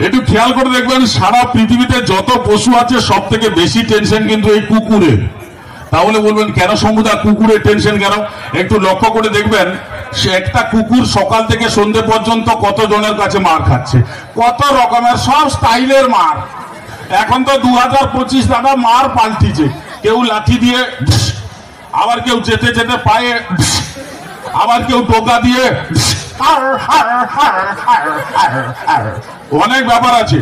একটু খেয়াল করে দেখবেন সারা পৃথিবীতে যত পশু আছে সব থেকে বেশি টেনশন কিন্তু এই কুকুরের। তাহলে বলবেন কেন সমুদা কুকুরের টেনশন কেন? একটু লক্ষ্য করে দেখবেন সে একটা কুকুর সকাল থেকে সন্ধ্যে পর্যন্ত কত জনের কাছে মার খাচ্ছে, কত রকমের সব স্টাইলের মার। এখন তো 2025 দাদা মার পাল্টিছে, কেউ লাঠি দিয়ে, আবার কেউ যেতে যেতে পায়ে, আবার কেউ টোকা দিয়ে, অনেক ব্যাপার আছে।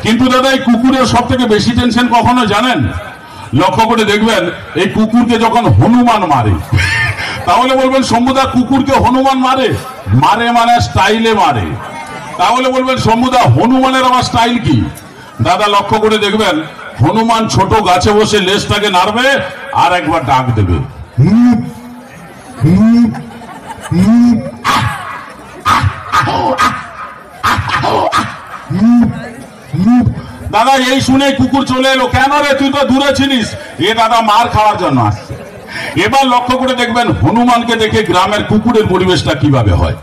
কিন্তু দাদা এই কুকুরের সব থেকে বেশি টেনশন কখনো জানেন? লক্ষ্য করে দেখবেন এই কুকুরকে যখন হনুমান মারে, তাহলে বলবেন শম্ভুদা কুকুরকে হনুমান মারে? মারে মানে স্টাইলে মারে। তাহলে বলবেন শম্ভুদা হনুমানের আবার স্টাইল কি? দাদা লক্ষ্য করে দেখবেন হনুমান ছোট গাছে বসে লেজটাকে নাড়বে আর একবার ডাক দেবে, দাদা এই শুনে কুকুর চলে এলো। কেন রে, তুই তো দূরে ছিলিস? এ দাদা মার খাওয়ার জন্য আসছে। এবার লক্ষ্য করে দেখবেন হনুমানকে দেখে গ্রামের কুকুরের পরিবেশটা কিভাবে হয়।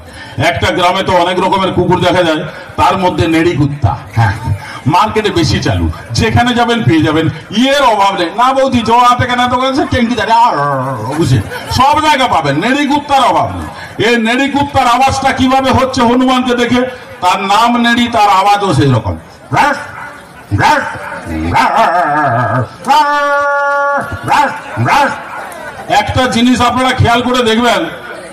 একটা গ্রামে তো অনেক রকমের কুকুর দেখা যায়, তার মধ্যে নেড়ি কুত্তা, হ্যাঁ মার্কেটে বেশি চালু, যেখানে যাবেন পেয়ে যাবেন, ইয়ের অভাব নেই। না বৌদি জোড়াতে কেন দোকান টেঙ্কি দাঁড়ে বুঝে সব জায়গা পাবেন, নেড়ি কুত্তার অভাব নেই। এই নেড়ি কুত্তার আওয়াজটা কিভাবে হচ্ছে হনুমানকে দেখে? তার নাম নেড়ি, তার আওয়াজও সেই রকম। একটা জিনিস আপনারা খেয়াল করে দেখবেন,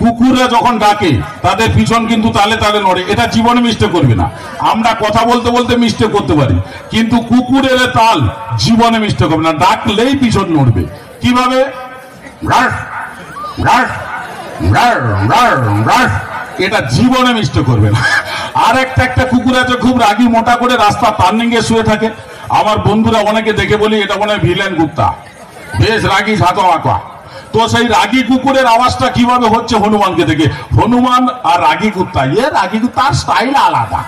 কুকুররা যখন ডাকে তাদের পিছন কিন্তু তালে তালে নড়ে। এটা জীবনে মিস্টেক করবে না। আমরা কথা বলতে বলতে মিস্টেক করতে পারি, কিন্তু কুকুরের তাল জীবনে মিস্টেক হবে না, ডাকলেই পিছন নড়বে। কিভাবে? এটা জীবনে মিস্টেক করবে না। আর একটা কুকুর আছে খুব রাগী, মোটা করে রাস্তা টার্নিং এ শুয়ে থাকে। আমার বন্ধুরা অনেকে দেখে বলি এটা মনে হয় ভিলেন কুত্তা, বেশ রাগী সাতো আঁকা। তো সেই রাগী কুকুরের আওয়াজটা কিভাবে হচ্ছে হনুমানকে দেখে? হনুমান আর রাগী কুত্তা, রাগী কুত্তার স্টাইল আলাদা।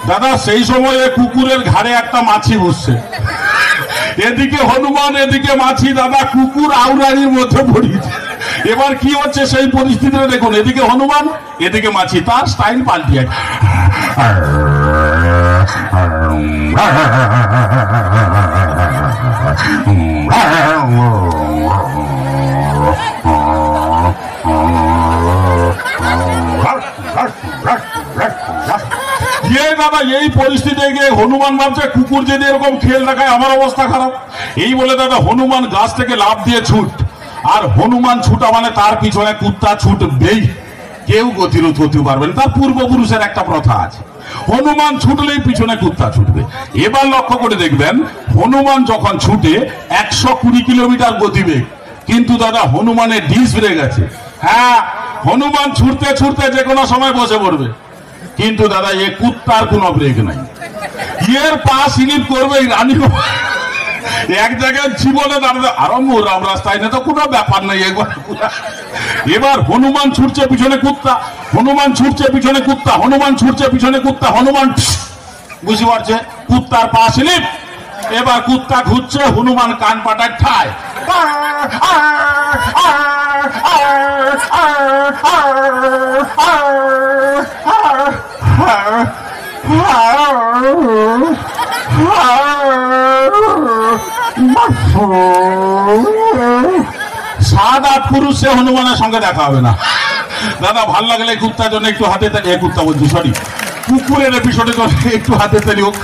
দাদা সেই সময়ে কুকুরের ঘাড়ে একটা মাছি বসছে, এদিকে হনুমান এদিকে মাছি। দাদা কুকুর আউরানির মধ্যে পড়িয়েছে। এবার কি হচ্ছে সেই পরিস্থিতিটা দেখুন, এদিকে হনুমান এদিকে মাছি, তার স্টাইল পাল্টিয়ে। দাদা এই পরিস্থিতি গিয়ে হনুমান ভাবছে কুকুর যদি এরকম খেল দেখায় আমার অবস্থা খারাপ। এই বলে দাদা হনুমান গাছ থেকে লাফ দিয়ে ছুট, আর হনুমান ছুটা মানে তার পিছনে কুত্তা ছুটবেই, কেউ গতিরোধ করতে পারবেন। তার পূর্বপুরুষের একটা প্রথা আছে, হনুমান ছুটলেই পিছনে কুত্তা ছুটবে। এবার লক্ষ্য করে দেখবেন হনুমান যখন ছুটে 120 কিলোমিটার গতিবেগ, কিন্তু দাদা হনুমানের ডিস ব্রেক আছে। হ্যাঁ, হনুমান ছুটতে ছুটতে যে কোনো সময় বসে পড়বে, কিন্তু দাদা এ কুত্তার কোনো ব্রেক নাই, এর পা স্লিপ করবে রানী এক জায়গায় জীবনে দাঁড়াতে আরম্ভ রাম রাস্তায় না, তো কোনো ব্যাপার নাই। এবার হনুমান ছুটছে পিছনে কুত্তা, হনুমান ছুটছে পিছনে কুত্তা, হনুমান ছুটছে পিছনে কুত্তা, হনুমান বুঝতে পারছে কুত্তার পা স্লিপ। এবার কুত্তা ঘুরছে, হনুমান কান পাটায় ঠায়। সাত আট পুরুষ সে হনুমানের সঙ্গে দেখা হবে না। দাদা ভাল লাগলে কুত্তার জন্য একটু হাতে তালি, কুত্তা বলছি সরি কুকুরের এপিসোডের জন্য একটু হাতে তালি হোক।